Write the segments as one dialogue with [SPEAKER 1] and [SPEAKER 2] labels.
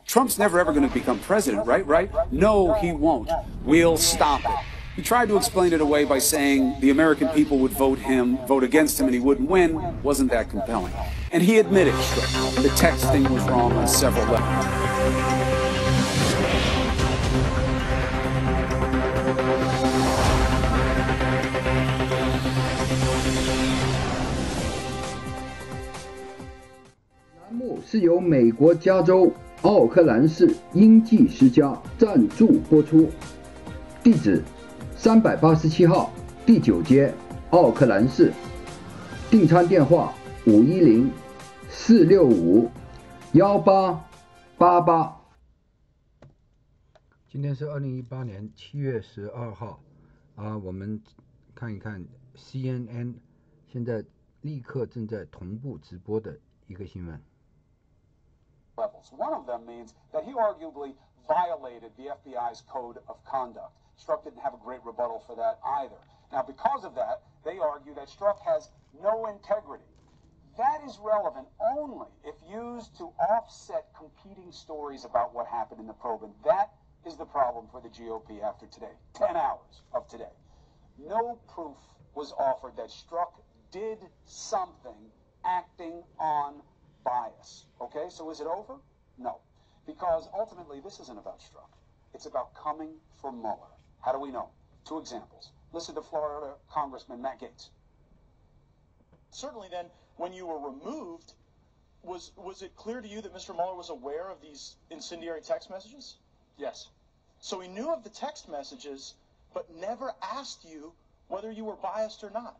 [SPEAKER 1] Trump's never ever going to become president, right? No, he won't. We'll stop it. He tried to explain it away by saying the American people would vote against him, and he wouldn't win. Wasn't that compelling? And he admitted the texting was wrong on several levels.
[SPEAKER 2] 栏目是由美国加州奥克兰市英记世家赞助播出，地址387号第9街奥克兰市，订餐电话510-465-1888。今天是2018年7月12号我们看一看 CNN 现在立刻正在同步直播的一个新闻。
[SPEAKER 1] Levels. One of them means that he arguably violated the FBI's code of conduct. Strzok didn't have a great rebuttal for that either. Now, because of that, they argue that Strzok has no integrity. That is relevant only if used to offset competing stories about what happened in the probe. And that is the problem for the GOP after today. 10 hours of today. No proof was offered that Strzok did something acting on bias. Okay, so is it over? No. Because ultimately, this isn't about Strzok. It's about coming for Mueller. How do we know? 2 examples. Listen to Florida Congressman Matt Gaetz.
[SPEAKER 3] Certainly then, when you were removed, was it clear to you that Mr. Mueller was aware of these incendiary text messages?
[SPEAKER 1] Yes.
[SPEAKER 3] So he knew of the text messages, but never asked you whether you were biased or not.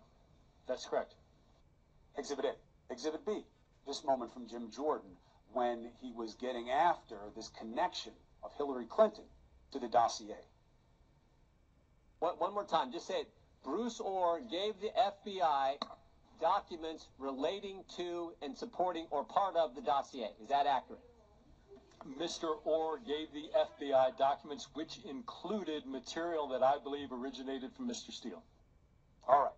[SPEAKER 1] That's correct. Exhibit A. Exhibit B. This moment from Jim Jordan when he was getting after this connection of Hillary Clinton to the dossier.
[SPEAKER 4] One more time, just say it. Bruce Orr gave the FBI documents relating to and supporting or part of the dossier. Is that accurate?
[SPEAKER 5] Mr. Orr gave the FBI documents which included material that I believe originated from Mr. Steele.
[SPEAKER 1] All right.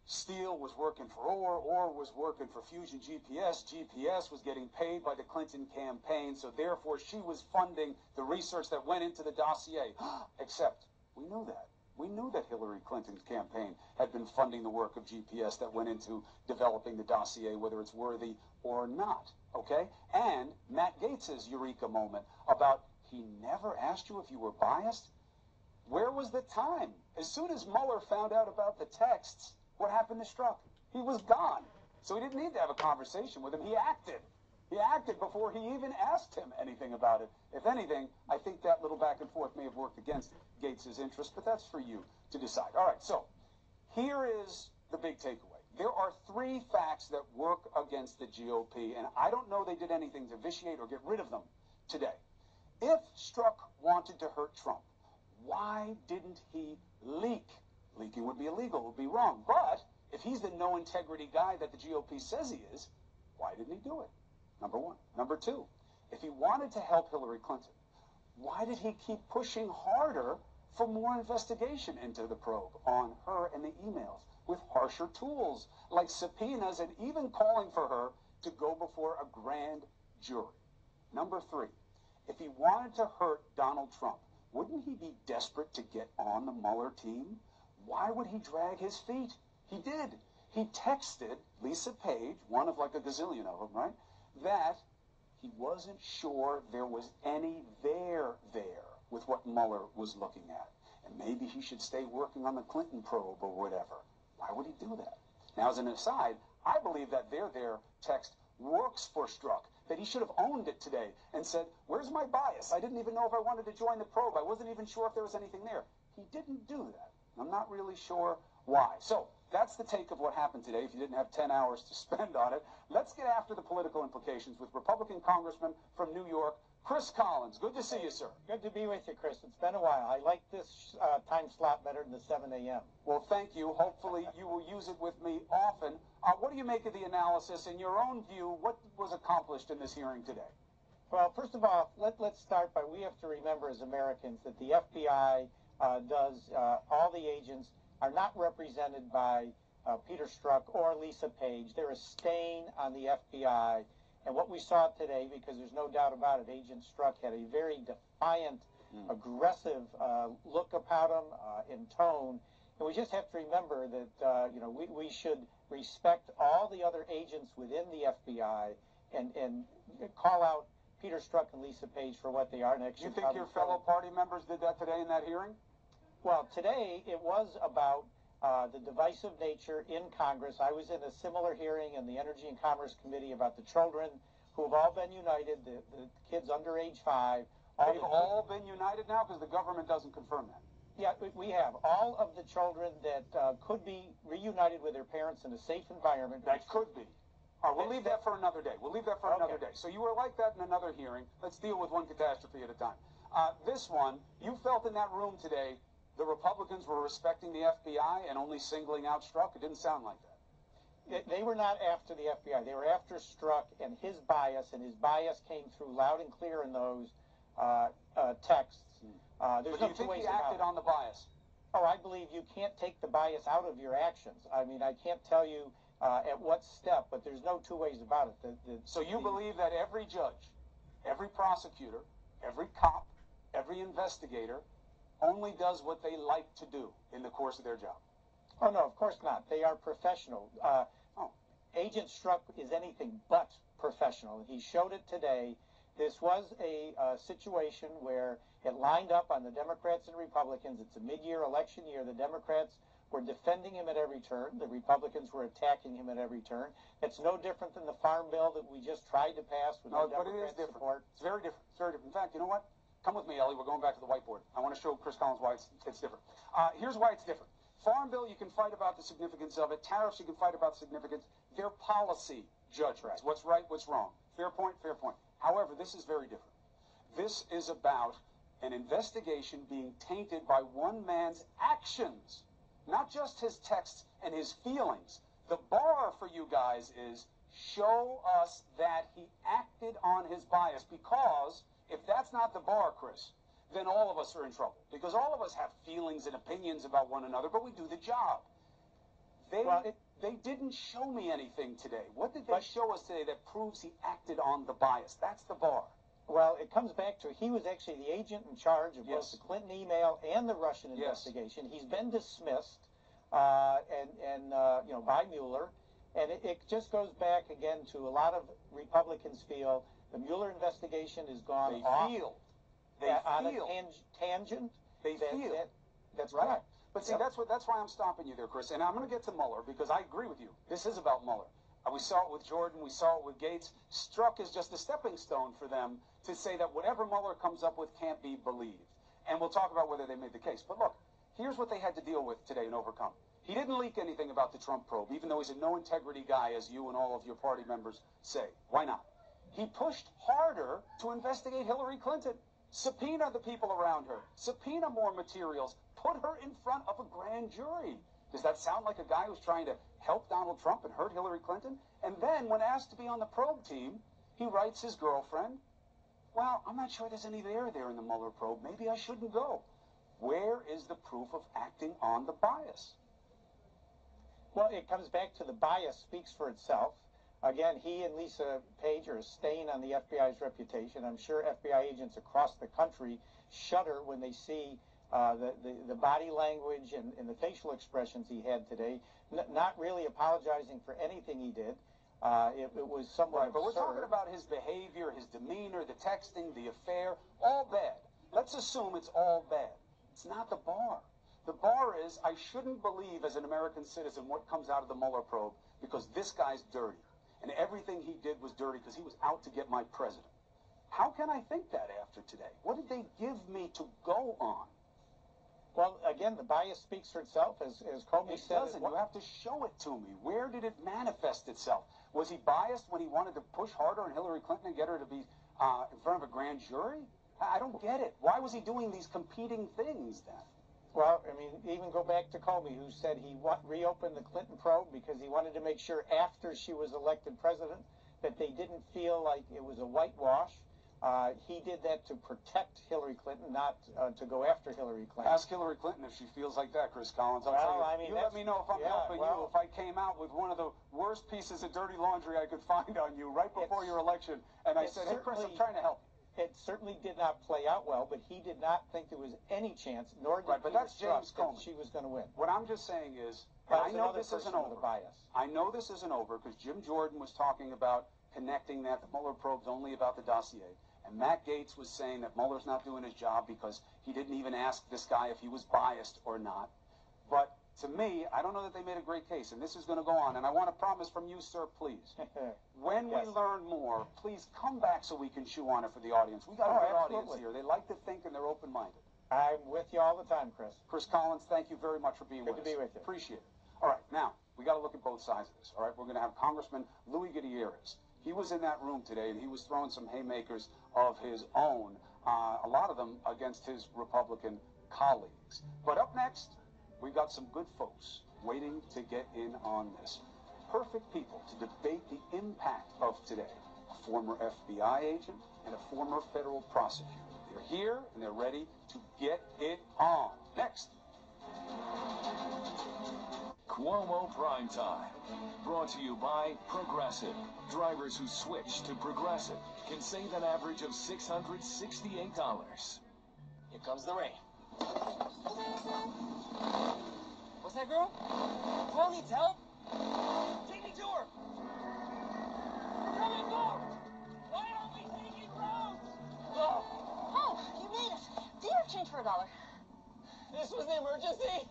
[SPEAKER 1] Steele was working for Orr was working for Fusion GPS. GPS was getting paid by the Clinton campaign, so therefore she was funding the research that went into the dossier. Except we knew that. We knew that Hillary Clinton's campaign had been funding the work of GPS that went into developing the dossier, whether it's worthy or not, okay? And Matt Gaetz's eureka moment about he never asked you if you were biased. Where was the time? As soon as Mueller found out about the texts, what happened to Strzok? He was gone. So he didn't need to have a conversation with him. He acted. He acted before he even asked him anything about it. If anything, I think that little back and forth may have worked against Gaetz's interest, but that's for you to decide. All right, so here is the big takeaway. There are 3 facts that work against the GOP, and I don't know they did anything to vitiate or get rid of them today. If Strzok wanted to hurt Trump, why didn't he leak? Leaking would be illegal, would be wrong. But if he's the no-integrity guy that the GOP says he is, why didn't he do it? Number 1. Number 2, if he wanted to help Hillary Clinton, why did he keep pushing harder for more investigation into the probe on her and the emails with harsher tools like subpoenas and even calling for her to go before a grand jury? Number 3, if he wanted to hurt Donald Trump, wouldn't he be desperate to get on the Mueller team? Why would he drag his feet? He did. He texted Lisa Page, one of like a gazillion of them, right, that he wasn't sure there was any there with what Mueller was looking at. And maybe he should stay working on the Clinton probe or whatever. Why would he do that? Now, as an aside, I believe that there text works for Strzok, that he should have owned it today and said, where's my bias? I didn't even know if I wanted to join the probe. I wasn't even sure if there was anything there. He didn't do that. I'm not really sure why. So that's the take of what happened today. If you didn't have 10 hours to spend on it, let's get after the political implications with Republican Congressman from New York, Chris Collins. Good to see you, sir.
[SPEAKER 6] Good to be with you, Chris. It's been a while. I like this time slot better than the 7 a.m.
[SPEAKER 1] Well, thank you. Hopefully you will use it with me often. What do you make of the analysis? In your own view, what was accomplished in this hearing today?
[SPEAKER 6] Well, first of all, let's start by we have to remember as Americans that the FBI all the agents are not represented by Peter Strzok or Lisa Page. They're a stain on the FBI, And what we saw today, because there's no doubt about it, Agent Strzok had a very defiant, aggressive look about him in tone. And we just have to remember that, you know, we should respect all the other agents within the FBI and call out Peter Strzok and Lisa Page for what they are.
[SPEAKER 1] You think your fellow party members did that today in that hearing?
[SPEAKER 6] Well, today it was about the divisive nature in Congress. I was in a similar hearing in the Energy and Commerce Committee about the children who have all been united, the kids under age 5.
[SPEAKER 1] They've all been united now because the government doesn't confirm that.
[SPEAKER 6] Yeah, we have. All of the children that could be reunited with their parents in a safe environment.
[SPEAKER 1] That could be. All right, we'll leave that for another day. We'll leave that for another day. So you were like that in another hearing. Let's deal with one catastrophe at a time. This one, you felt in that room today the Republicans were respecting the FBI and only singling out Strzok? It didn't sound like that.
[SPEAKER 6] They were not after the FBI. They were after Strzok and his bias came through loud and clear in those texts.
[SPEAKER 1] But do you think he acted on the bias?
[SPEAKER 6] Oh, I believe you can't take the bias out of your actions. I mean, I can't tell you at what step, but there's no two ways about it.
[SPEAKER 1] So you believe that every judge, every prosecutor, every cop, every investigator only does what they like to do in the course of their job?
[SPEAKER 6] Oh, no, of course not. They are professional. Agent Strzok is anything but professional. He showed it today. This was a situation where it lined up on the Democrats and Republicans. It's a mid-year election year. The Democrats were defending him at every turn. The Republicans were attacking him at every turn. It's no different than the farm bill that we just tried to pass with no Democrat support.
[SPEAKER 1] It's very different. It's very different. In fact, you know what? Come with me, Ellie. We're going back to the whiteboard. I want to show Chris Collins why it's different. Here's why it's different. Farm bill, you can fight about the significance of it. Tariffs, you can fight about the significance. They're policy judgments. What's right, what's wrong. Fair point, fair point. However, this is very different. This is about an investigation being tainted by one man's actions, not just his texts and his feelings. The bar for you guys is show us that he acted on his bias, because if that's not the bar, Chris, then all of us are in trouble, because all of us have feelings and opinions about one another, but we do the job. They didn't show me anything today. What did they show us today that proves he acted on the bias? That's the bar.
[SPEAKER 6] Well, it comes back to he was actually the agent in charge of both the Clinton email and the Russian investigation. He's been dismissed, you know, by Mueller, and it just goes back again to a lot of Republicans feel the Mueller investigation has gone off on a tangent. That's
[SPEAKER 1] right.
[SPEAKER 6] Correct.
[SPEAKER 1] But see, that's why I'm stopping you there, Chris. And I'm going to get to Mueller, because I agree with you. This is about Mueller. We saw it with Jordan. We saw it with Gates. Strzok is just a stepping stone for them to say that whatever Mueller comes up with can't be believed. And we'll talk about whether they made the case. But look, here's what they had to deal with today and overcome. He didn't leak anything about the Trump probe, even though he's a no-integrity guy, as you and all of your party members say. Why not? He pushed harder to investigate Hillary Clinton. Subpoena the people around her. Subpoena more materials. Put her in front of a grand jury. Does that sound like a guy who's trying to help Donald Trump and hurt Hillary Clinton? And then, when asked to be on the probe team, he writes his girlfriend, well, I'm not sure there's any there in the Mueller probe. Maybe I shouldn't go. Where is the proof of acting on the bias?
[SPEAKER 6] Well, it comes back to the bias speaks for itself. Again, he and Lisa Page are a stain on the FBI's reputation. I'm sure FBI agents across the country shudder when they see the body language and the facial expressions he had today, not really apologizing for anything he did. It was somewhat absurd.
[SPEAKER 1] But we're talking about his behavior, his demeanor, the texting, the affair, all bad. Let's assume it's all bad. It's not the bar. The bar is, I shouldn't believe as an American citizen what comes out of the Mueller probe, because this guy's dirty. And everything he did was dirty because he was out to get my president. How can I think that after today? What did they give me to go on?
[SPEAKER 6] Well, again, the bias speaks for itself, as Comey said.
[SPEAKER 1] It doesn't. You have to show it to me. Where did it manifest itself? Was he biased when he wanted to push harder on Hillary Clinton and get her to be in front of a grand jury? I don't get it. Why was he doing these competing things then?
[SPEAKER 6] Well, I mean, even go back to Comey, who said he reopened the Clinton probe because he wanted to make sure after she was elected president that they didn't feel like it was a whitewash. He did that to protect Hillary Clinton, not to go after Hillary Clinton.
[SPEAKER 1] Ask Hillary Clinton if she feels like that, Chris Collins. I'll tell you.
[SPEAKER 6] I mean,
[SPEAKER 1] you let me know if I'm helping you. If I came out with one of the worst pieces of dirty laundry I could find on you right before your election, and I said, hey, Chris, I'm trying to help you.
[SPEAKER 6] It certainly did not play out well, but he did not think there was any chance, nor did
[SPEAKER 1] but that's James Comey.
[SPEAKER 6] That she was going to win.
[SPEAKER 1] What I'm just saying is, I know this isn't over. I know this isn't over because Jim Jordan was talking about connecting that the Mueller probe's only about the dossier. And Matt Gaetz was saying that Mueller's not doing his job because he didn't even ask this guy if he was biased or not. But to me, I don't know that they made a great case, and this is going to go on. And I want a promise from you, sir, please. When we learn more, please come back so we can chew on it for the audience. We got a good audience here. They like to think and they're open-minded.
[SPEAKER 6] I'm with you all the time, Chris.
[SPEAKER 1] Chris Collins, thank you very much for being with us.
[SPEAKER 6] Good to be with you.
[SPEAKER 1] Appreciate it. All right, now, we got to look at both sides of this. All right, we're going to have Congressman Louis Gutierrez. He was in that room today, and he was throwing some haymakers of his own, a lot of them against his Republican colleagues. But up next, we've got some good folks waiting to get in on this. Perfect people to debate the impact of today. A former FBI agent and a former federal prosecutor. They're here, and they're ready to get it on. Next.
[SPEAKER 7] Cuomo Prime Time. Brought to you by Progressive. Drivers who switch to Progressive can save an average of $668.
[SPEAKER 4] Here comes the rain. What's that girl? Girl needs help? Take me to her. We're coming forward. Why aren't we taking roads?
[SPEAKER 8] Oh, you made it. Do you have change for $1?
[SPEAKER 4] This was an emergency?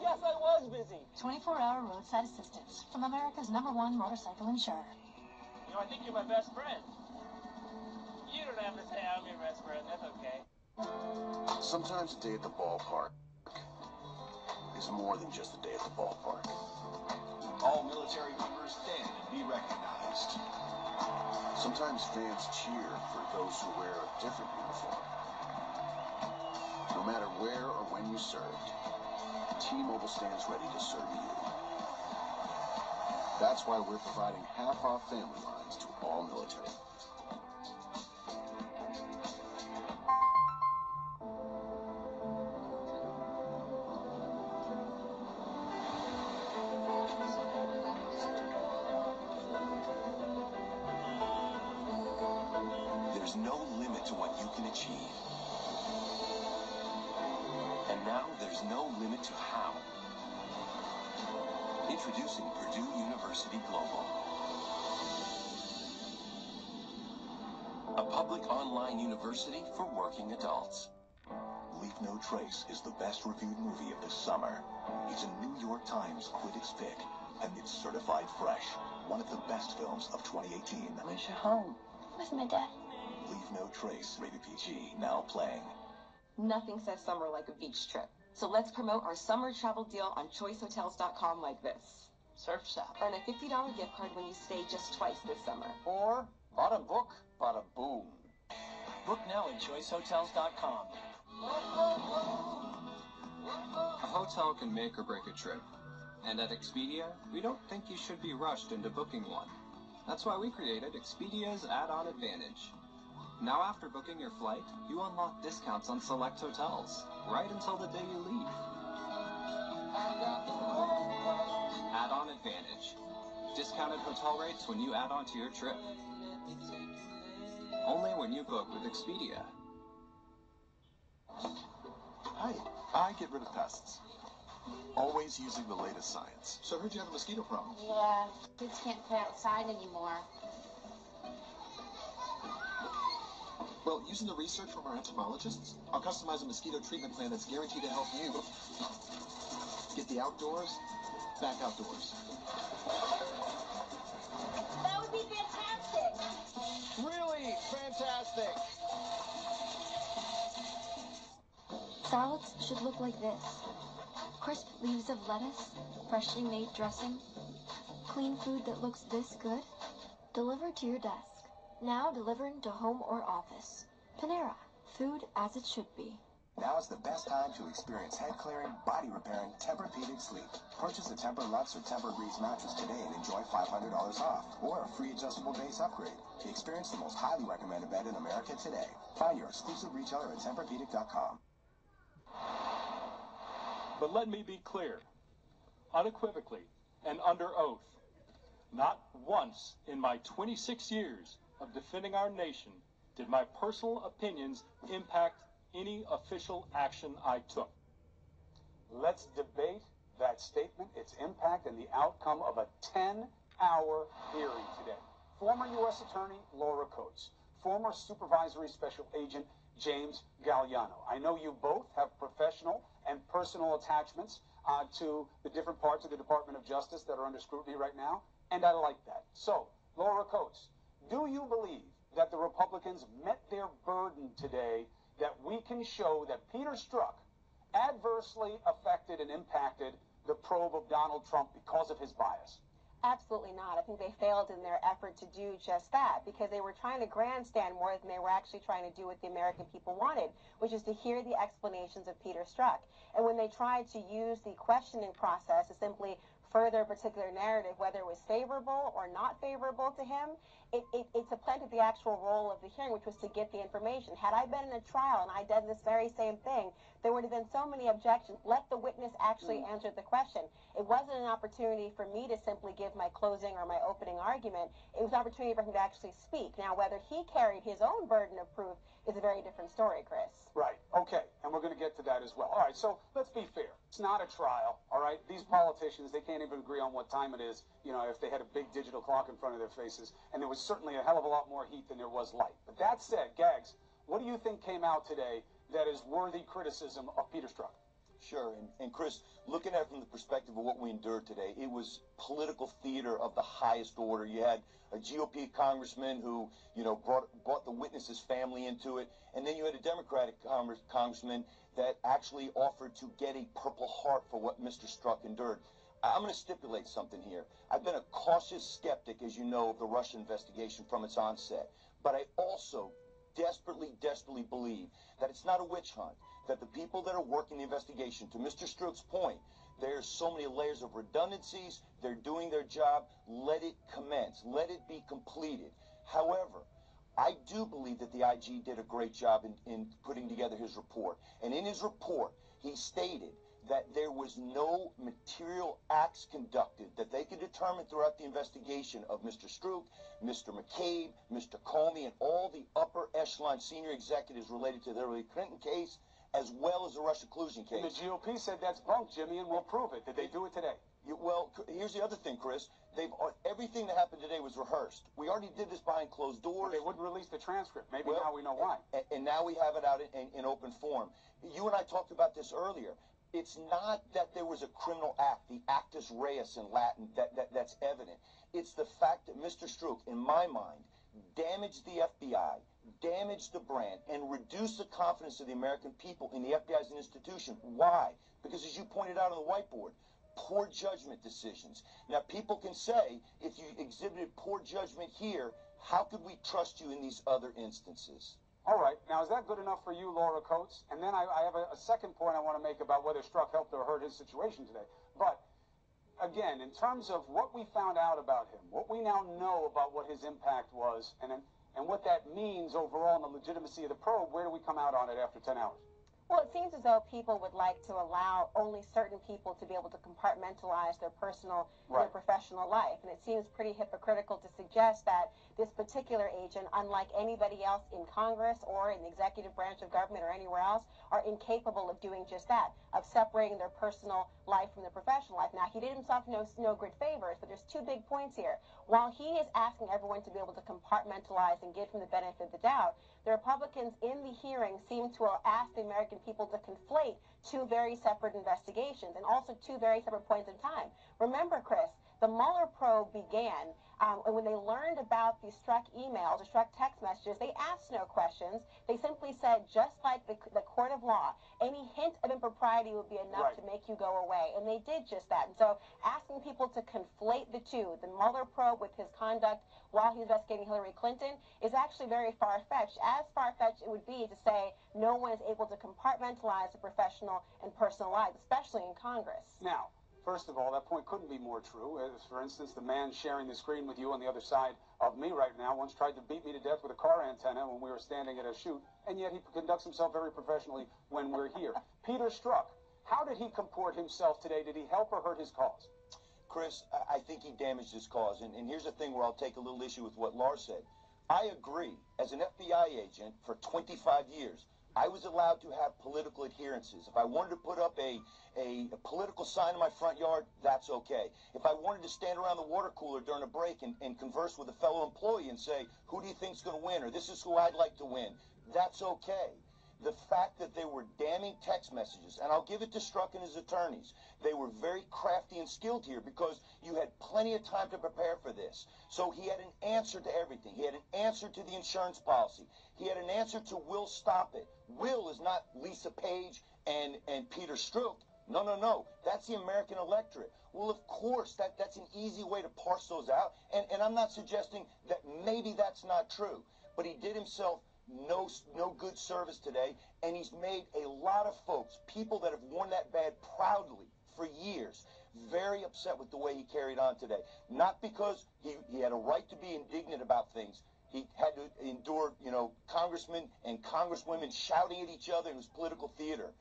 [SPEAKER 4] Yes, I was busy.
[SPEAKER 8] 24-hour roadside assistance from America's #1 motorcycle insurer.
[SPEAKER 4] You know, I think you're my best friend. You don't have to say I'm your best friend. That's okay.
[SPEAKER 9] Sometimes a day at the ballpark is more than just a day at the ballpark. All military members stand and be recognized. Sometimes fans cheer for those who wear a different uniform. No matter where or when you served, T-Mobile stands ready to serve you. That's why we're providing half-off family lines to all military. There's no limit to what you can achieve. And now there's no limit to how. Introducing Purdue University Global. A public online university for working adults. Leave No Trace is the best reviewed movie of the summer. It's a New York Times Critics Pick, and it's certified fresh. One of the best films of 2018.
[SPEAKER 8] Where's your home? With my dad.
[SPEAKER 9] Leave No Trace, rated PG, now playing.
[SPEAKER 10] Nothing says summer like a beach trip. So let's promote our summer travel deal on choicehotels.com like this.
[SPEAKER 4] Surf shop.
[SPEAKER 10] Earn a $50 gift card when you stay just twice this summer.
[SPEAKER 4] Or, bada book, bada boom. Book now at choicehotels.com.
[SPEAKER 11] A hotel can make or break a trip. And at Expedia, we don't think you should be rushed into booking one. That's why we created Expedia's Add-on Advantage. Now after booking your flight, you unlock discounts on select hotels, right until the day you leave. Add-on Advantage. Discounted hotel rates when you add on to your trip. Only when you book with Expedia.
[SPEAKER 9] Hi, I get rid of pests. Always using the latest science. So I heard you have a mosquito problem.
[SPEAKER 8] Yeah, kids can't play outside anymore.
[SPEAKER 9] Well, using the research from our entomologists, I'll customize a mosquito treatment plan that's guaranteed to help you get the outdoors back outdoors.
[SPEAKER 8] That would be fantastic.
[SPEAKER 3] Really fantastic.
[SPEAKER 8] Salads should look like this. Crisp leaves of lettuce, freshly made dressing, clean food that looks this good, delivered to your desk. Now delivering to home or office. Panera, food as it should be.
[SPEAKER 9] Now is the best time to experience head-clearing, body-repairing Tempur-Pedic sleep. Purchase a Tempur Luxe or Tempur Breeze mattress today and enjoy $500 off, or a free adjustable base upgrade. Experience the most highly recommended bed in America today. Find your exclusive retailer at TempurPedic.com.
[SPEAKER 5] But let me be clear, unequivocally and under oath, not once in my 26 years of defending our nation did my personal opinions impact any official action I took.
[SPEAKER 1] Let's debate that statement, its impact, and the outcome of a 10-hour hearing today. Former U.S. Attorney Laura Coates, former Supervisory Special Agent James Galliano. I know you both have professional and personal attachments to the different parts of the Department of Justice that are under scrutiny right now, and I like that. So, Laura Coates, do you believe that the Republicans met their burden today, that we can show that Peter Strzok adversely affected and impacted the probe of Donald Trump because of his bias?
[SPEAKER 12] Absolutely not. I think they failed in their effort to do just that, because they were trying to grandstand more than they were actually trying to do what the American people wanted, which is to hear the explanations of Peter Strzok. And when they tried to use the questioning process to simply further a particular narrative, whether it was favorable or not favorable to him, it supplanted the actual role of the hearing, which was to get the information. Had I been in a trial and I did this very same thing, there would have been so many objections. Let the witness actually answer the question. It wasn't an opportunity for me to simply give my closing or my opening argument. It was an opportunity for him to actually speak. Now, whether he carried his own burden of proof is a very different story, Chris.
[SPEAKER 1] Right. Okay. And we're going to get to that as well. All right. So let's be fair. It's not a trial. All right. These politicians, they can't even agree on what time it is, you know, if they had a big digital clock in front of their faces. And there was certainly a hell of a lot more heat than there was light. But that said, Gags, what do you think came out today that is worthy criticism of Peter Strzok?
[SPEAKER 13] Sure, and Chris, looking at it from the perspective of what we endured today, it was political theater of the highest order. You had a GOP congressman who, you know, brought the witness's family into it, and then you had a Democratic congressman that actually offered to get a Purple Heart for what Mr. Strzok endured. I'm going to stipulate something here. I've been a cautious skeptic, as you know, of the Russia investigation from its onset, but I also desperately believe that it's not a witch hunt, that the people that are working the investigation, to Mr. Strzok's point, there's so many layers of redundancies, they're doing their job, let it commence, let it be completed. However, I do believe that the IG did a great job in putting together his report. And in his report, he stated that there was no material acts conducted that they could determine throughout the investigation of Mr. Strzok, Mr. McCabe, Mr. Comey, and all the upper echelon senior executives related to the Hillary Clinton case, as well as the Russia collusion case.
[SPEAKER 1] And the GOP said that's bunk, Jimmy, and we'll prove it. Did they do it today?
[SPEAKER 13] Well, here's the other thing, Chris. Everything that happened today was rehearsed. We already did this behind closed doors.
[SPEAKER 1] Well, they wouldn't release the transcript. Maybe now we know why.
[SPEAKER 13] And now we have it out in open form. You and I talked about this earlier. It's not that there was a criminal act, the actus reus in Latin, that's evident. It's the fact that Mr. Strzok, in my mind, damaged the FBI, damaged the brand, and reduced the confidence of the American people in the FBI as an institution. Why? Because, as you pointed out on the whiteboard, poor judgment decisions. Now, people can say, if you exhibited poor judgment here, how could we trust you in these other instances?
[SPEAKER 1] All right. Now, is that good enough for you, Laura Coates? And then I have a second point I want to make about whether Strzok helped or hurt his situation today. But, again, in terms of what we found out about him, what we now know about what his impact was, and what that means overall in the legitimacy of the probe, where do we come out on it after 10 hours?
[SPEAKER 12] Well, it seems as though people would like to allow only certain people to be able to compartmentalize their personal and their professional life. And it seems pretty hypocritical to suggest that this particular agent, unlike anybody else in Congress or in the executive branch of government or anywhere else, are incapable of doing just that, of separating their personal life from their professional life. Now, he did himself no great favors, but there's two big points here. While he is asking everyone to be able to compartmentalize and give him the benefit of the doubt, the Republicans in the hearing seem to ask the American people to conflate two very separate investigations and also two very separate points in time. Remember, Chris, The Mueller probe began and when they learned about the Strzok emails or Strzok text messages, they asked no questions. They simply said, just like the court of law, any hint of impropriety would be enough to make you go away. And they did just that. And so asking people to conflate the two, the Mueller probe with his conduct while he was investigating Hillary Clinton, is actually very far-fetched. As far-fetched it would be to say no one is able to compartmentalize the professional and personal lives, especially in Congress.
[SPEAKER 1] Now, first of all, that point couldn't be more true. For instance, the man sharing the screen with you on the other side of me right now once tried to beat me to death with a car antenna when we were standing at a shoot, and yet he conducts himself very professionally when we're here. Peter Strzok, how did he comport himself today? Did he help or hurt his cause?
[SPEAKER 13] Chris, I think he damaged his cause. And here's the thing where I'll take a little issue with what Lars said. I agree. As an FBI agent for 25 years, I was allowed to have political adherences. If I wanted to put up a political sign in my front yard, that's okay. If I wanted to stand around the water cooler during a break and converse with a fellow employee and say, who do you think's going to win, or this is who I'd like to win, that's okay. The fact that they were damning text messages, and I'll give it to Strzok and his attorneys, they were very crafty and skilled here because you had plenty of time to prepare for this. So he had an answer to everything. He had an answer to the insurance policy. He had an answer to Will Stop It. Will is not Lisa Page and Peter Strzok. No, no, no. That's the American electorate. Well, of course, that's an easy way to parse those out. And I'm not suggesting that maybe that's not true. But he did himself no good service today, and he's made a lot of folks, people that have worn that badge proudly for years, very upset with the way he carried on today. Not because he had a right to be indignant about things. He had to endure, congressmen and congresswomen shouting at each other in his political theater.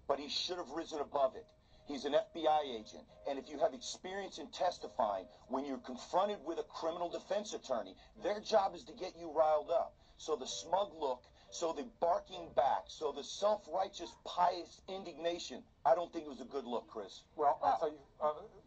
[SPEAKER 13] But he should have risen above it. He's an FBI agent. And if you have experience in testifying, when you're confronted with a criminal defense attorney, their job is to get you riled up. So the smug look, so the barking back, so the self-righteous, pious indignation, I don't think it was a good look, Chris.
[SPEAKER 1] Well, I'll tell you,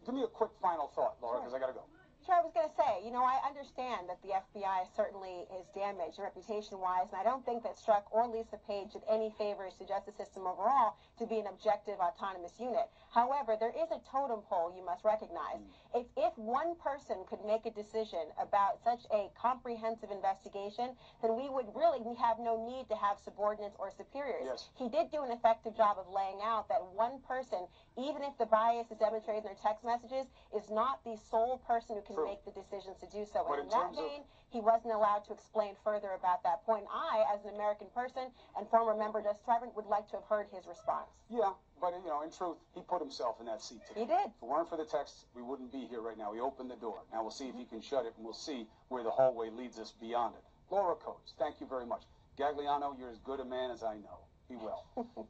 [SPEAKER 1] give me a quick final thought, Laura, because I got to go.
[SPEAKER 12] Sure, I was going to say, I understand that the FBI certainly is damaged reputation-wise, and I don't think that Strzok or Lisa Page did any favors to justice system overall to be an objective, autonomous unit. However, there is a totem pole you must recognize. If one person could make a decision about such a comprehensive investigation, then we would really have no need to have subordinates or superiors.
[SPEAKER 1] Yes.
[SPEAKER 12] He did do an effective job of laying out that one person, even if the bias is demonstrated in their text messages, is not the sole person who can make the decisions to do so.
[SPEAKER 1] But
[SPEAKER 12] and in that vein, he wasn't allowed to explain further about that point. I, as an American person and former member of Justice Department, would like to have heard his response.
[SPEAKER 1] Yeah, but, in truth, he put himself in that seat today.
[SPEAKER 12] He did.
[SPEAKER 1] If it weren't for the texts, we wouldn't be here right now. He opened the door. Now we'll see if he can shut it, and we'll see where the hallway leads us beyond it. Laura Coates, thank you very much. Gagliano, you're as good a man as I know. Be well.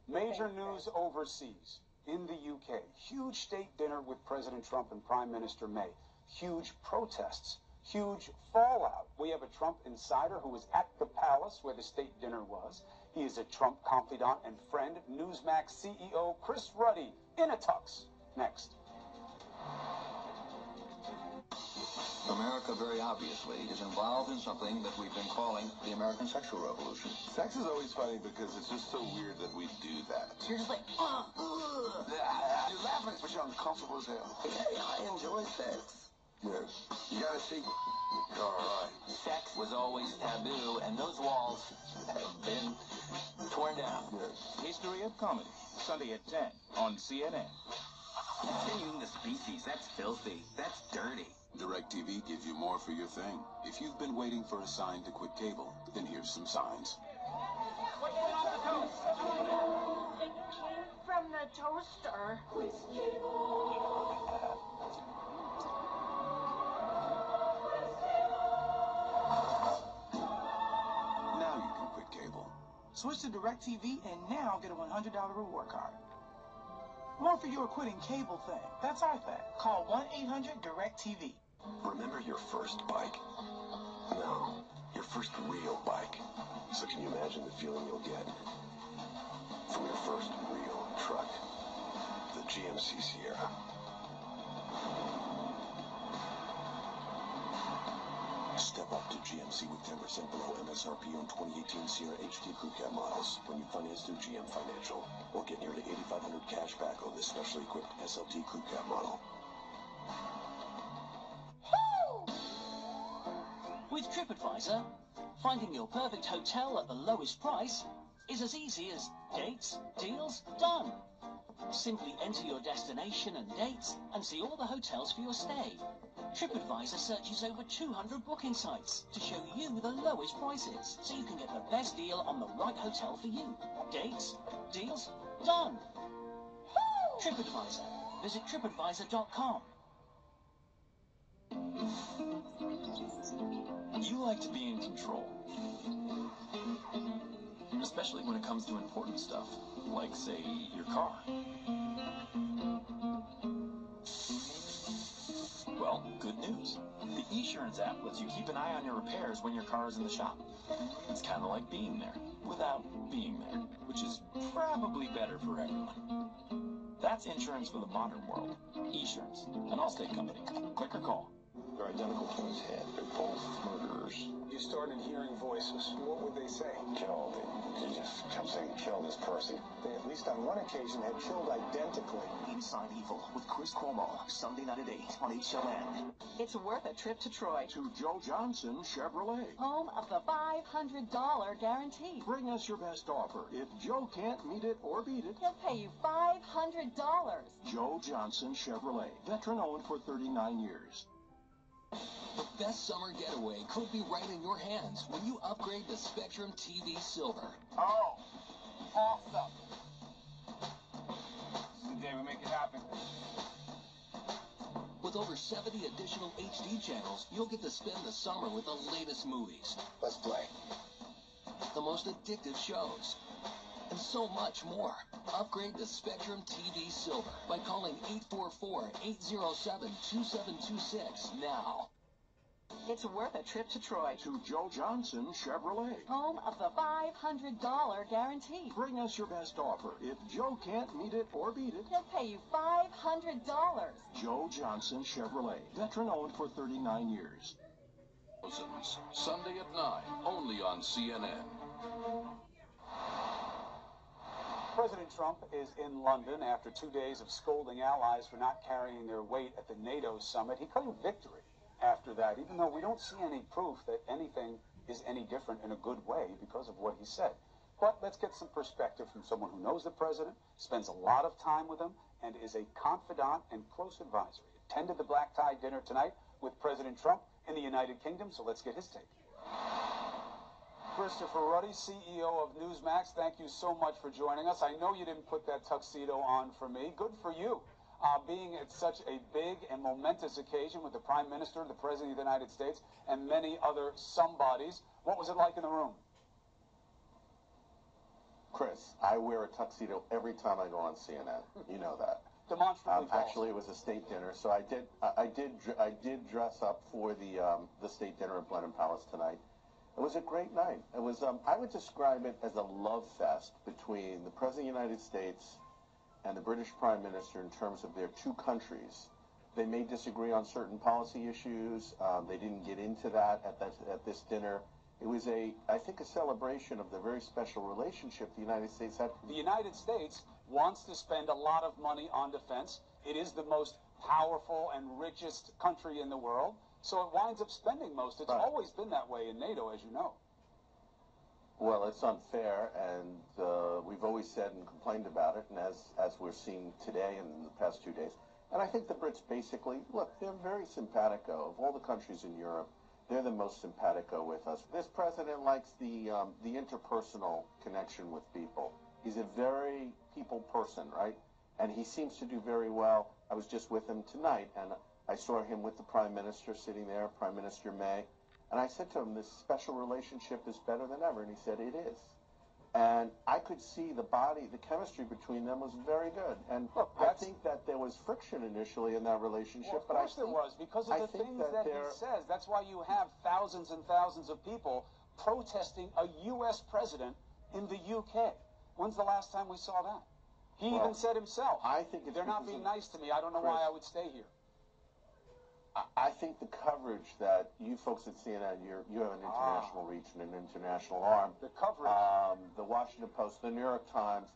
[SPEAKER 1] Major news overseas. In the UK, huge state dinner with President Trump and Prime Minister May. Huge protests, huge fallout. We have a Trump insider who was at the palace where the state dinner was. He is a Trump confidant and friend, Newsmax CEO Chris Ruddy, in a tux. Next.
[SPEAKER 14] America, very obviously, is involved in something that we've been calling the American sexual revolution.
[SPEAKER 9] Sex is always funny because it's just so weird that we do that.
[SPEAKER 14] You're just like,
[SPEAKER 9] You're laughing, but you're uncomfortable as hell.
[SPEAKER 14] hey, I enjoy sex.
[SPEAKER 9] Yeah. You gotta see. All right.
[SPEAKER 14] Sex was always taboo, and those walls have been torn down.
[SPEAKER 9] Yeah.
[SPEAKER 15] History of Comedy, Sunday at 10 on CNN.
[SPEAKER 16] Continuing the species, that's filthy. That's dirty.
[SPEAKER 7] DirecTV gives you more for your thing. If you've been waiting for a sign to quit cable, then here's some signs.
[SPEAKER 8] It came from the toaster.
[SPEAKER 7] Now you can quit cable.
[SPEAKER 17] Switch to DirecTV and now get a $100 reward card. More for your quitting cable thing. That's our thing. Call 1-800-DIRECTV.
[SPEAKER 9] Remember your first bike? No, your first real bike. So can you imagine the feeling you'll get from your first real truck? The GMC Sierra. Step up to GMC with 10% below MSRP on 2018 Sierra HD Crew Cab models when you finance through GM Financial. Or get nearly $8,500 cash back on this specially equipped SLT Crew Cab model.
[SPEAKER 18] With TripAdvisor, finding your perfect hotel at the lowest price is as easy as dates, deals, done. Simply enter your destination and dates and see all the hotels for your stay. TripAdvisor searches over 200 booking sites to show you the lowest prices, so you can get the best deal on the right hotel for you. Dates, deals, done. TripAdvisor. Visit tripadvisor.com.
[SPEAKER 7] You like to be in control. Especially when it comes to important stuff, like, say, your car. Well, good news. The eSurance app lets you keep an eye on your repairs when your car is in the shop. It's kind of like being there, without being there, which is probably better for everyone. That's insurance for the modern world. eSurance, an Allstate company. Click or call.
[SPEAKER 9] They're identical twins' head. They're both murderers.
[SPEAKER 1] You started hearing voices. What would they say?
[SPEAKER 9] Kill. They just kept saying, kill this person.
[SPEAKER 1] They, at least on one occasion, had killed identically.
[SPEAKER 15] Inside Evil with Chris Cuomo, Sunday night at 8 on HLN.
[SPEAKER 10] It's worth a trip to Troy.
[SPEAKER 15] To Joe Johnson Chevrolet.
[SPEAKER 10] Home of the $500 guarantee.
[SPEAKER 15] Bring us your best offer. If Joe can't meet it or beat it,
[SPEAKER 10] He'll pay you $500.
[SPEAKER 15] Joe Johnson Chevrolet. Veteran owned for 39 years.
[SPEAKER 19] The best summer getaway could be right in your hands when you upgrade to Spectrum TV Silver.
[SPEAKER 4] Oh, awesome. This is the day we make it happen.
[SPEAKER 19] With over 70 additional HD channels, you'll get to spend the summer with the latest movies.
[SPEAKER 9] Let's play.
[SPEAKER 19] The most addictive shows. And so much more. Upgrade to Spectrum TV Silver by calling 844-807-2726 now.
[SPEAKER 10] It's worth a trip to Troy.
[SPEAKER 15] To Joe Johnson Chevrolet.
[SPEAKER 10] Home of the $500 guarantee.
[SPEAKER 15] Bring us your best offer. If Joe can't meet it or beat it,
[SPEAKER 10] He'll pay you $500.
[SPEAKER 15] Joe Johnson Chevrolet. Veteran owned for 39 years.
[SPEAKER 7] Sunday at 9, only on CNN.
[SPEAKER 1] President Trump is in London after 2 days of scolding allies for not carrying their weight at the NATO summit. He claimed victory after that, even though we don't see any proof that anything is any different in a good way because of what he said. But let's get some perspective from someone who knows the president, spends a lot of time with him, and is a confidant and close advisor. He attended the black tie dinner tonight with President Trump in the United Kingdom, so let's get his take. Christopher Ruddy, CEO of Newsmax, thank you so much for joining us. I know you didn't put that tuxedo on for me. Good for you. Being at such a big and momentous occasion with the Prime Minister, the President of the United States, and many other somebodies. What was it like in the room?
[SPEAKER 20] Chris, I wear a tuxedo every time I go on CNN. You know that.
[SPEAKER 1] Demonstrably false.
[SPEAKER 20] Actually, it was a state dinner, so I did dress up for the state dinner at Blenheim Palace tonight. It was a great night. It was I would describe it as a love fest between the President of the United States and the British Prime Minister in terms of their two countries. They may disagree on certain policy issues. They didn't get into that at this dinner. It was I think, a celebration of the very special relationship the United States had.
[SPEAKER 1] The United States wants to spend a lot of money on defense. It is the most powerful and richest country in the world, so it winds up spending most. It's always been that way in NATO, as you know.
[SPEAKER 20] Well, it's unfair, and we've always said and complained about it, and as we're seeing today and in the past 2 days. And I think the Brits basically, look, they're very simpatico. Of all the countries in Europe, they're the most simpatico with us. This president likes the interpersonal connection with people. He's a very people person, right? And he seems to do very well. I was just with him tonight, and I saw him with the Prime Minister sitting there, Prime Minister May. And I said to him, this special relationship is better than ever. And he said, it is. And I could see the chemistry between them was very good. And look, I think that there was friction initially in that relationship.
[SPEAKER 1] Well, of course there was, because of the things that he says. That's why you have thousands and thousands of people protesting a U.S. president in the UK. When's the last time we saw that? He even said himself,
[SPEAKER 20] I think
[SPEAKER 1] they're not being nice to me. I don't know why I would stay here.
[SPEAKER 20] I think the coverage that you folks at CNN, you have an international reach and an international arm.
[SPEAKER 1] The coverage.
[SPEAKER 20] The Washington Post, the New York Times,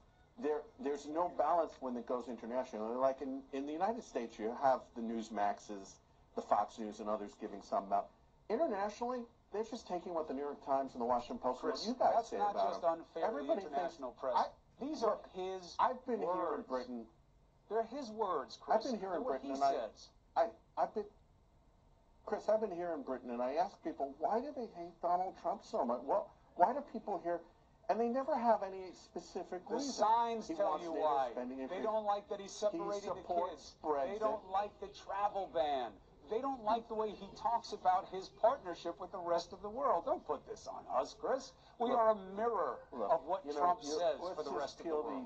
[SPEAKER 20] there's no balance when it goes international. Like in the United States, you have the Newsmaxes, the Fox News, and others giving some out. Internationally, they're just taking what the New York Times and the Washington Post and what
[SPEAKER 1] Chris,
[SPEAKER 20] you guys
[SPEAKER 1] that's
[SPEAKER 20] say
[SPEAKER 1] not
[SPEAKER 20] about
[SPEAKER 1] just
[SPEAKER 20] them.
[SPEAKER 1] unfair to the
[SPEAKER 20] Everybody
[SPEAKER 1] international
[SPEAKER 20] thinks,
[SPEAKER 1] press. These are his
[SPEAKER 20] I've been
[SPEAKER 1] words.
[SPEAKER 20] here in Britain.
[SPEAKER 1] They're his words, Chris.
[SPEAKER 20] I've been here in
[SPEAKER 1] what
[SPEAKER 20] Britain,
[SPEAKER 1] he
[SPEAKER 20] and
[SPEAKER 1] says.
[SPEAKER 20] Chris, I've been here in Britain, and I ask people, why do they hate Donald Trump so much? Well, why do people here, and they never have any specific
[SPEAKER 1] The
[SPEAKER 20] reason.
[SPEAKER 1] signs
[SPEAKER 20] He
[SPEAKER 1] tell
[SPEAKER 20] wants
[SPEAKER 1] you
[SPEAKER 20] NATO
[SPEAKER 1] why.
[SPEAKER 20] spending
[SPEAKER 1] They
[SPEAKER 20] increase.
[SPEAKER 1] don't like that he's separating the kids.
[SPEAKER 20] Brexit.
[SPEAKER 1] They don't like the travel ban. They don't like the way he talks about his partnership with the rest of the world. Don't put this on us, Chris. We are a mirror of what Trump says for the rest of the world.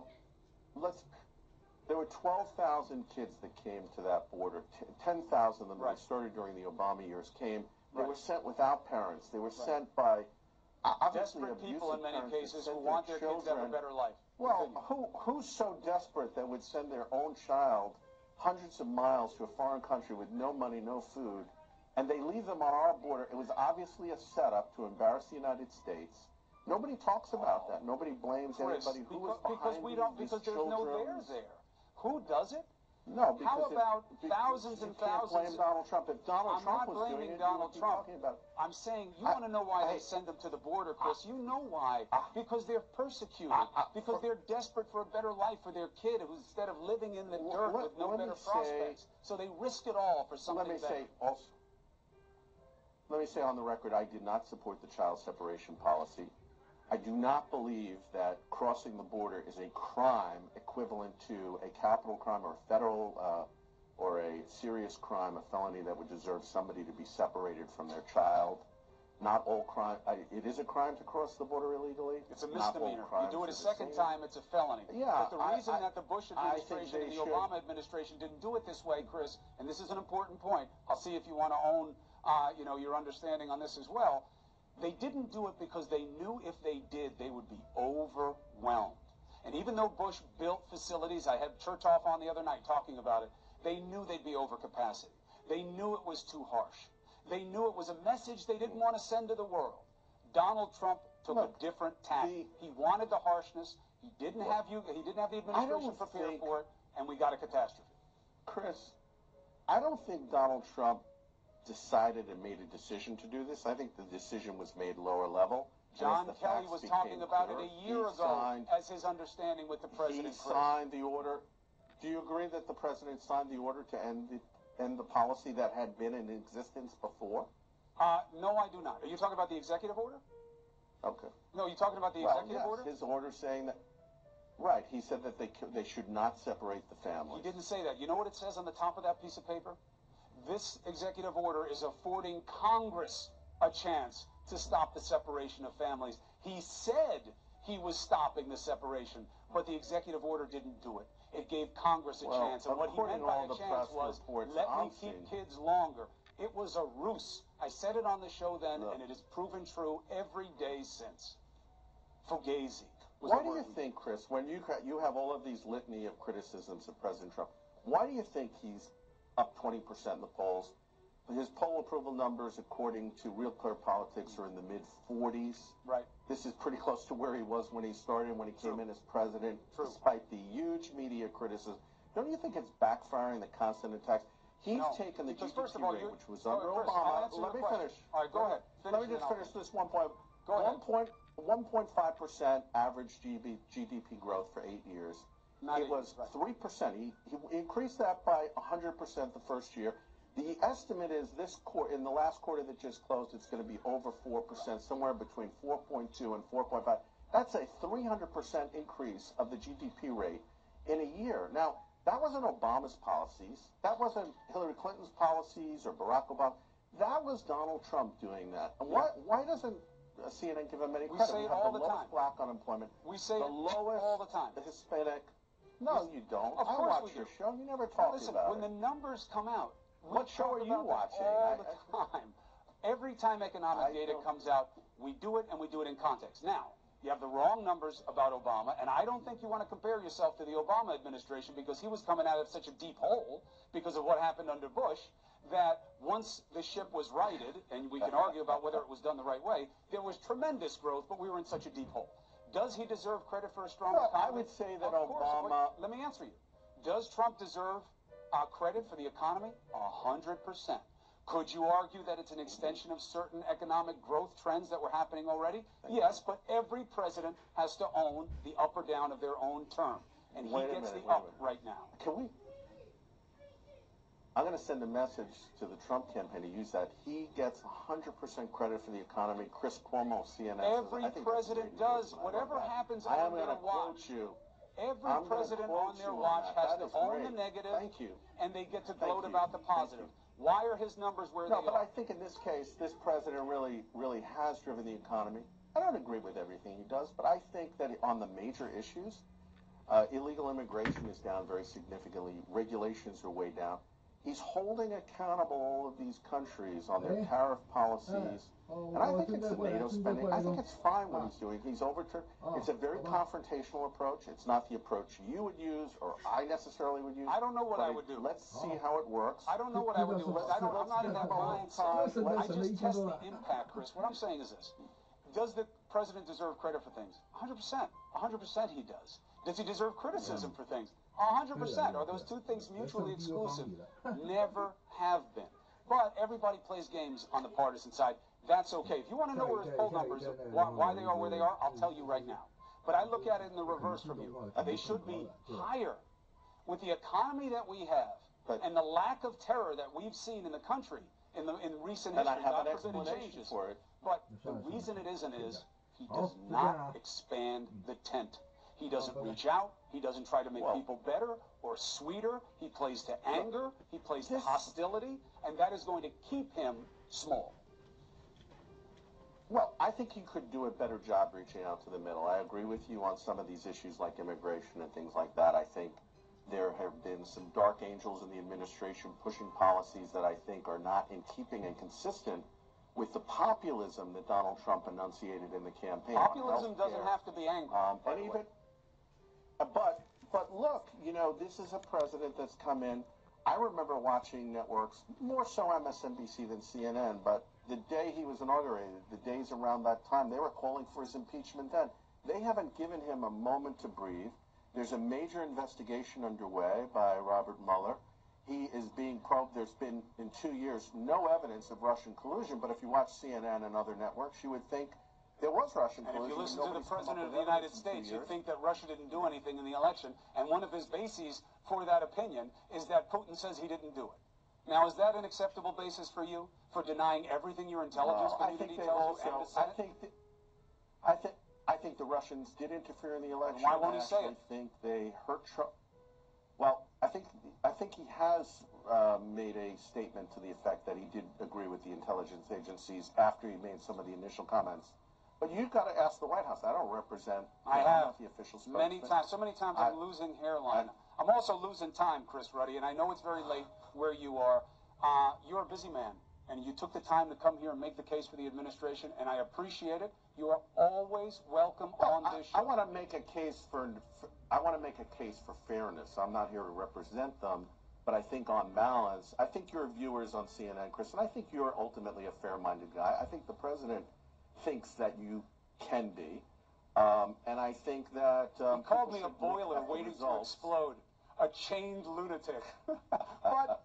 [SPEAKER 20] There were 12,000 kids that came to that border. 10,000 of them that started during the Obama years came. They were sent without parents. They were sent by
[SPEAKER 1] desperate people in many cases who want their kids to have a better life.
[SPEAKER 20] Well, who's so desperate that would send their own child hundreds of miles to a foreign country with no money, no food, and they leave them on our border? It was obviously a setup to embarrass the United States. Nobody talks about that. Nobody blames anybody who was behind
[SPEAKER 1] because there's no there. Who does it?
[SPEAKER 20] No, because
[SPEAKER 1] how about thousands and thousands?
[SPEAKER 20] You can't blame Donald Trump. If Donald Trump was doing it,
[SPEAKER 1] Donald Trump.
[SPEAKER 20] I'm
[SPEAKER 1] saying you want to know why they send them to the border, Chris. You know why. Because they're persecuted. Because they're desperate for a better life for their kid who instead of living in the dirt with no better prospects. So they risk it all for something better.
[SPEAKER 20] Let me say on the record, I did not support the child separation policy. I do not believe that crossing the border is a crime equivalent to a capital crime or a federal or a serious crime, a felony that would deserve somebody to be separated from their child. Not all crime. It is a crime to cross the border illegally.
[SPEAKER 1] It's a misdemeanor. You do it a second time, it's a felony.
[SPEAKER 20] Yeah,
[SPEAKER 1] but the reason that the Bush administration and the Obama administration didn't do it this way, Chris, and this is an important point. I'll see if you want to own, your understanding on this as well. They didn't do it because they knew if they did, they would be overwhelmed. And even though Bush built facilities, I had Chertoff on the other night talking about it, they knew they'd be over capacity. They knew it was too harsh. They knew it was a message they didn't want to send to the world. Donald Trump took a different tack. He wanted the harshness. He didn't have the administration prepared for it, and we got a catastrophe.
[SPEAKER 20] Chris, I don't think Donald Trump decided and made a decision to do this. I think the decision was made lower level.
[SPEAKER 1] John Kelly was talking about it a year ago as his understanding with the president.
[SPEAKER 20] He signed the order. Do you agree that the president signed the order to end the policy that had been in existence before?
[SPEAKER 1] No, I do not. Are you talking about the executive order?
[SPEAKER 20] Okay.
[SPEAKER 1] No, you're talking about the executive order?
[SPEAKER 20] His order saying that. Right. He said that they should not separate the families.
[SPEAKER 1] He didn't say that. You know what it says on the top of that piece of paper? This executive order is affording Congress a chance to stop the separation of families. He said he was stopping the separation, but the executive order didn't do it. It gave Congress a chance, and what he meant by a chance was, let me keep kids longer. It was a ruse. I said it on the show then, and it has proven true every day since. Fugazi.
[SPEAKER 20] Why do you think, Chris, when you have all of these litany of criticisms of President Trump, why do you think he's up 20% in the polls? His poll approval numbers, according to Real Clear Politics, are in the mid-40s.
[SPEAKER 1] Right.
[SPEAKER 20] This is pretty close to where he was when he started, when he came in as president, despite the huge media criticism. Don't you think it's backfiring, the constant attacks? He's taken the GDP rate, which was under Obama. Let me finish.
[SPEAKER 1] All right, go ahead.
[SPEAKER 20] Let me just finish this 1 point.
[SPEAKER 1] Go ahead.
[SPEAKER 20] 1.5% average GDP growth for 8 years. It was 3%. He increased that by 100% the first year. The estimate is in the last quarter that just closed, it's going to be over 4%, somewhere between 4.2 and 4.5. That's a 300% increase of the GDP rate in a year. Now, that wasn't Obama's policies. That wasn't Hillary Clinton's policies or Barack Obama. That was Donald Trump doing that. And why doesn't CNN give him any credit?
[SPEAKER 1] We say it all the time.
[SPEAKER 20] The lowest black unemployment.
[SPEAKER 1] We say it all the time.
[SPEAKER 20] The Hispanic. No, you don't.
[SPEAKER 1] Of course
[SPEAKER 20] I watch your show. You never talk about it.
[SPEAKER 1] When the numbers come out,
[SPEAKER 20] what show are you watching?
[SPEAKER 1] All the time. Every time economic data comes out, we do it, and we do it in context. Now, you have the wrong numbers about Obama, and I don't think you want to compare yourself to the Obama administration because he was coming out of such a deep hole because of what happened under Bush that once the ship was righted, and we can argue about whether it was done the right way, there was tremendous growth, but we were in such a deep hole. Does he deserve credit for a strong economy?
[SPEAKER 20] I would say that Obama...
[SPEAKER 1] Let me answer you. Does Trump deserve credit for the economy? 100%. Could you argue that it's an extension of certain economic growth trends that were happening already? Yes, but every president has to own the up or down of their own term. And he gets the up right now.
[SPEAKER 20] I'm going to send a message to the Trump campaign to use that. He gets 100% credit for the economy. Chris Cuomo, CNN.
[SPEAKER 1] Every president does. Whatever happens on their watch. Every president on their watch has to own the negative.
[SPEAKER 20] Thank you.
[SPEAKER 1] And they get to gloat about the positive. Why are his numbers where they are?
[SPEAKER 20] No, but I think in this case, this president really has driven the economy. I don't agree with everything he does, but I think that on the major issues, illegal immigration is down very significantly. Regulations are way down. He's holding accountable all of these countries on their tariff policies. And I think it's the NATO spending. I think it's fine what he's doing. He's overturned. It's a very confrontational approach. It's not the approach you would use or I necessarily would use.
[SPEAKER 1] I don't know what I would do.
[SPEAKER 20] Let's see how it works.
[SPEAKER 1] I don't know what I would do. I'm not in that mindset. I just test the impact, Chris. What I'm saying is this. Does the president deserve credit for things? 100%. 100% he does. Does he deserve criticism for things? 100%. Are those two things mutually exclusive? Never have been. But everybody plays games on the partisan side. That's okay. If you want to know where his poll numbers, why they are where they are, I'll tell you right now. But I look at it in the reverse from you. They should be higher. With the economy that we have and the lack of terror that we've seen in the country in recent history, God forbid it changes.
[SPEAKER 20] For it.
[SPEAKER 1] But the reason it isn't is he does not expand the tent. He doesn't reach out. He doesn't try to make people better or sweeter. He plays to anger. He plays to hostility. And that is going to keep him small.
[SPEAKER 20] Well, I think he could do a better job reaching out to the middle. I agree with you on some of these issues like immigration and things like that. I think there have been some dark angels in the administration pushing policies that I think are not in keeping and consistent with the populism that Donald Trump enunciated in the campaign.
[SPEAKER 1] Populism doesn't have to be angry.
[SPEAKER 20] But look, you know, this is a president that's come in. I remember watching networks, more so MSNBC than CNN, but the day he was inaugurated, the days around that time, they were calling for his impeachment then. They haven't given him a moment to breathe. There's a major investigation underway by Robert Mueller. He is being probed. There's been, in 2 years, no evidence of Russian collusion, but if you watch CNN and other networks, you would think there was Russian collusion.
[SPEAKER 1] And if you listen to the President of the United States, you'd think that Russia didn't do anything in the election, and one of his bases for that opinion is that Putin says he didn't do it. Now, is that an acceptable basis for you, for denying everything your intelligence community tells you and the Senate?
[SPEAKER 20] I think the Russians did interfere in the election.
[SPEAKER 1] And why won't he say it?
[SPEAKER 20] I think they hurt Trump. Well, I think he has made a statement to the effect that he did agree with the intelligence agencies after he made some of the initial comments. But you've got to ask the White House. I don't represent.
[SPEAKER 1] I have
[SPEAKER 20] the official spokesman.
[SPEAKER 1] many times. So many times I'm losing hairline. I'm also losing time, Chris Ruddy, and I know it's very late where you are. You're a busy man, and you took the time to come here and make the case for the administration, and I appreciate it. You are always welcome on this show.
[SPEAKER 20] I want to make a case for fairness. I'm not here to represent them, but I think on balance, I think your viewers on CNN, Chris, and I think you're ultimately a fair-minded guy. I think the president thinks that you can be, and I think that
[SPEAKER 1] he called me a boiler waiting to explode, a chained lunatic. But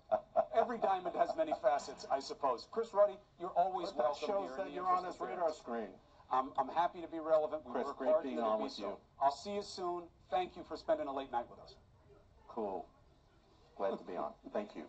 [SPEAKER 1] every diamond has many facets, I suppose. Chris Ruddy, you're always welcome here.
[SPEAKER 20] That shows that you're on his radar screen.
[SPEAKER 1] I'm happy to be relevant.
[SPEAKER 20] Chris, great being on with you.
[SPEAKER 1] I'll see you soon. Thank you for spending a late night with us.
[SPEAKER 20] Cool. Glad to be on. Thank you.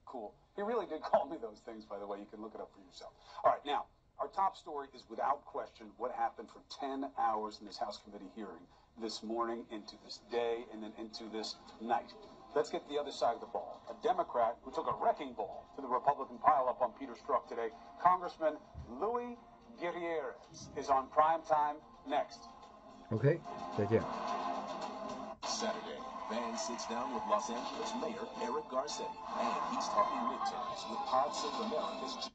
[SPEAKER 1] Cool. He really did call me those things, by the way. You can look it up for yourself. All right, now, our top story is without question what happened for 10 hours in this House committee hearing this morning into this day and then into this night. Let's get to the other side of the ball. A Democrat who took a wrecking ball to the Republican pileup on Peter Strzok today, Congressman Luis Gutierrez, is on prime time next.
[SPEAKER 2] OK, 再见。
[SPEAKER 21] Saturday, Van sits down with Los Angeles Mayor Eric Garcetti, and he's talking midterms with Pod Save America's